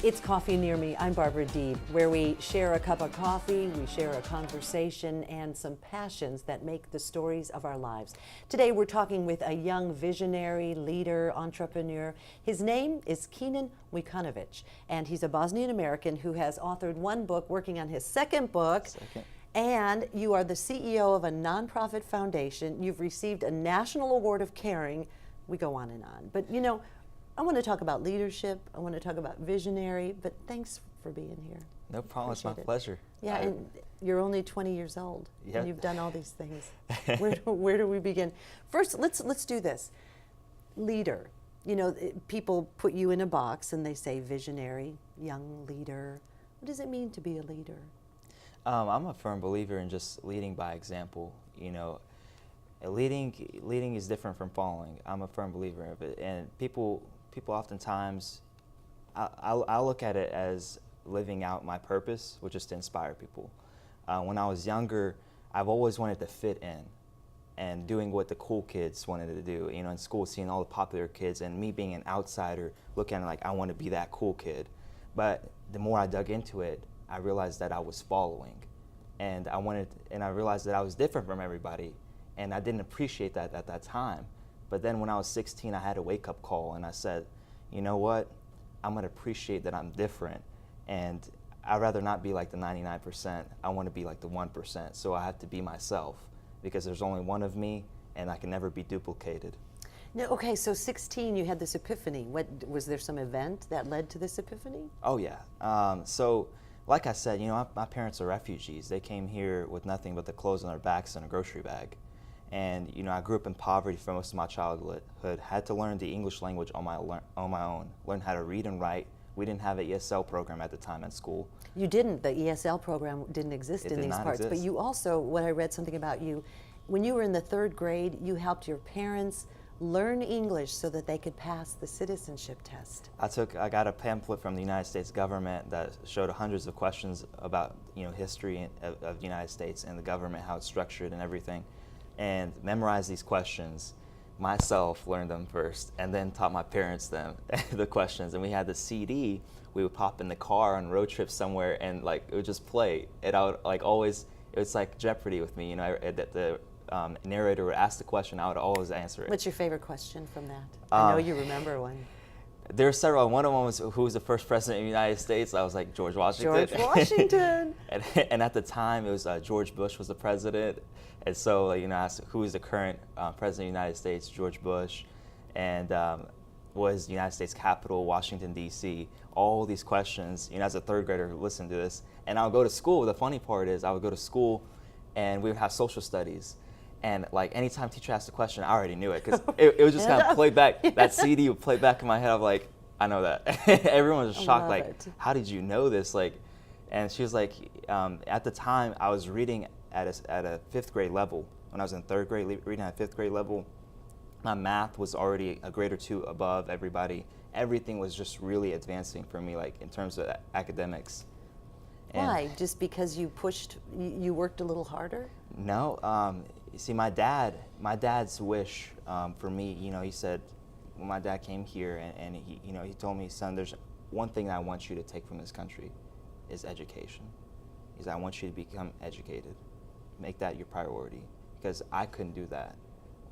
It's Coffee Near Me. I'm Barbara Deeb, where we share a cup of coffee, we share a conversation, and some passions that make the stories of our lives. Today we're talking with a young visionary, leader, entrepreneur. His name is Kenan Mujkanovic, and he's a Bosnian American who has authored one book, working on his second book. And you are the CEO of a nonprofit foundation. You've received a National Award of Caring. We go on and on. But you know, I want to talk about leadership. I want to talk about visionary, but thanks for being here. No problem. It's my pleasure. Yeah, and you're only 20 years old. Yep. And you've done all these things. Where do we begin? First, let's do this. Leader. You know, people put you in a box and they say visionary, young leader. What does it mean to be a leader? I'm a firm believer in just leading by example. You know, leading is different from following. I'm a firm believer of it, and people oftentimes, I look at it as living out my purpose, which is to inspire people. When I was younger, I've always wanted to fit in and doing what the cool kids wanted to do. You know, in school, seeing all the popular kids, and me being an outsider, looking like I want to be that cool kid. But the more I dug into it, I realized that I was following, and I realized that I was different from everybody, and I didn't appreciate that at that time. But then when I was 16, I had a wake-up call, and I said, you know what, I'm going to appreciate that I'm different, and I'd rather not be like the 99%. I want to be like the 1%, so I have to be myself, because there's only one of me, and I can never be duplicated. No, okay, so 16, you had this epiphany. What was there some event that led to this epiphany? Oh yeah. So, like I said, you know, my parents are refugees. They came here with nothing but the clothes on their backs and a grocery bag. And, you know, I grew up in poverty for most of my childhood, had to learn the English language on my own, learn how to read and write. We didn't have an ESL program at the time at school. You didn't. The ESL program didn't exist in these parts. But you also, what I read something about you, when you were in the 3rd grade, you helped your parents learn English so that they could pass the citizenship test. I got a pamphlet from the United States government that showed hundreds of questions about, you know, history of the United States and the government, how it's structured and everything, and memorized these questions. Myself learned them first, and then taught my parents them the questions. And we had the CD. We would pop in the car on road trips somewhere, and like it would just play. And I would like always. It was like Jeopardy with me, you know. The narrator would ask the question, I would always answer it. What's your favorite question from that? I know you remember one. There are several. One of them was, who was the first president of the United States? I was like, George Washington. George Washington. and at the time, it was George Bush was the president. And so, you know, I asked, who is the current president of the United States? George Bush. And was the United States capital Washington, D.C.? All these questions, you know, as a 3rd grader, listen to this. And I would go to school. The funny part is I would go to school, and we would have social studies. And like anytime teacher asked a question, I already knew it, because it would just kind of play back. That CD would play back in my head. I'm like, I know that. Everyone was shocked, like, how did you know this? Like, and she was like, at the time I was reading at a 5th grade level. When I was in 3rd grade, reading at a 5th grade level, my math was already a grade or 2 above everybody. Everything was just really advancing for me, like in terms of academics. Why? Just because you pushed, you worked a little harder? No. You see, my dad's wish for me, you know, he said, when my dad came here, and he, you know, he told me, son, there's one thing that I want you to take from this country is education. He said, I want you to become educated. Make that your priority, because I couldn't do that.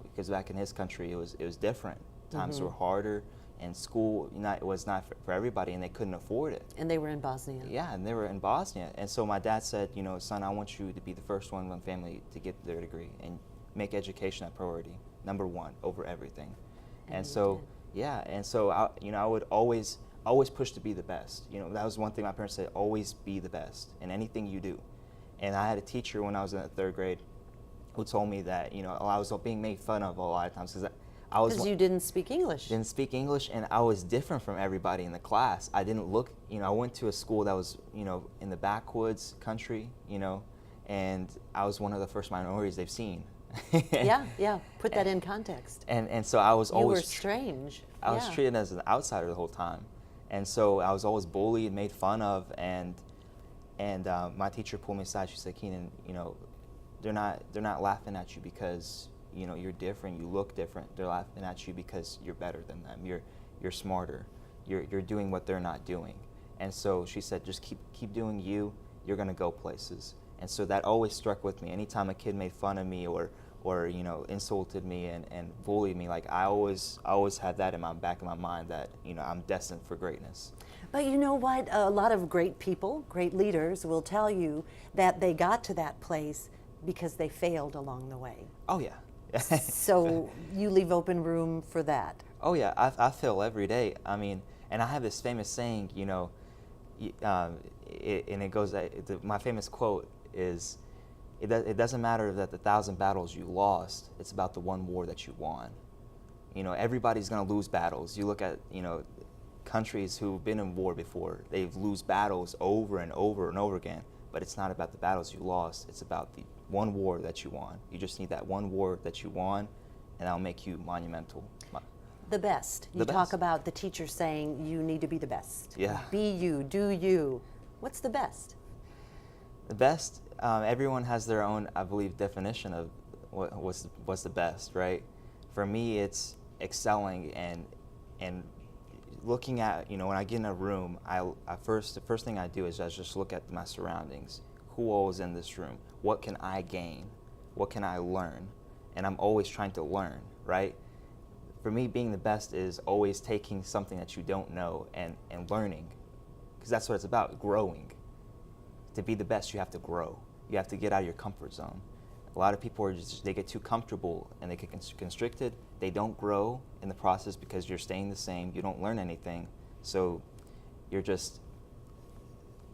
Because back in his country, it was different. Times were harder, and school, you know, it was not for everybody, and they couldn't afford it. And they were in Bosnia. Yeah, and they were in Bosnia. And so my dad said, you know, son, I want you to be the first one in my family to get their degree and make education a priority, #1 over everything. And so, yeah, and so I would always push to be the best. You know, that was one thing my parents said: always be the best in anything you do. And I had a teacher when I was in the 3rd grade who told me that, you know, I was being made fun of a lot of times because you didn't speak English. Didn't speak English, and I was different from everybody in the class. I didn't look, you know, I went to a school that was, you know, in the backwoods country, you know, and I was one of the first minorities they've seen. Yeah. Put that in context. And so I was always. You were strange. I was treated as an outsider the whole time, and so I was always bullied, made fun of, and my teacher pulled me aside. She said, Kenan, you know, they're not laughing at you because, you know, you're different, you look different. They're laughing at you because you're better than them. You're smarter. You're doing what they're not doing. And so she said, just keep doing you. You're gonna go places. And so that always struck with me. Anytime a kid made fun of me or insulted me and bullied me, like I always had that in my back of my mind that I'm destined for greatness. But you know what? A lot of great people, great leaders will tell you that they got to that place because they failed along the way. Oh yeah. So you leave open room for that. Oh yeah, I fail every day. I mean, and I have this famous saying, and it goes. My famous quote is, "It doesn't matter that the 1,000 battles you lost. It's about the one war that you won." Everybody's gonna lose battles. You look at countries who've been in war before. They lose battles over and over and over again. But it's not about the battles you lost. It's about the one war that you won. You just need that one war that you won, and that'll make you monumental. The best. You talk about the teacher saying you need to be the best. Yeah. Be you, do you. What's the best? The best, everyone has their own, I believe, definition of what's the best, right? For me, it's excelling and looking at, when I get in a room, the first thing I do is I just look at my surroundings. Who all is in this room? What can I gain? What can I learn? And I'm always trying to learn, right? For me, being the best is always taking something that you don't know and learning, because that's what it's about, growing. To be the best, you have to grow. You have to get out of your comfort zone. A lot of people they get too comfortable and they get constricted. They don't grow in the process because you're staying the same. You don't learn anything, so you're just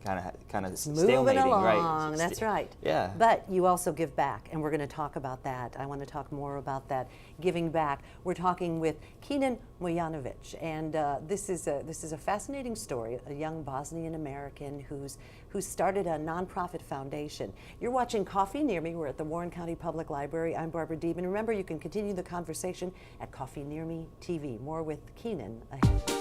kind of moving along, right? That's right. Yeah. But you also give back, and we're going to talk about that. I want to talk more about that, giving back. We're talking with Kenan Mujkanovic, and this is a fascinating story. A young Bosnian American who's started a nonprofit foundation. You're watching Coffee Near Me. We're at the Warren County Public Library. I'm Barbara Deeb, and remember, you can continue the conversation at Coffee Near Me TV. More with Kenan ahead.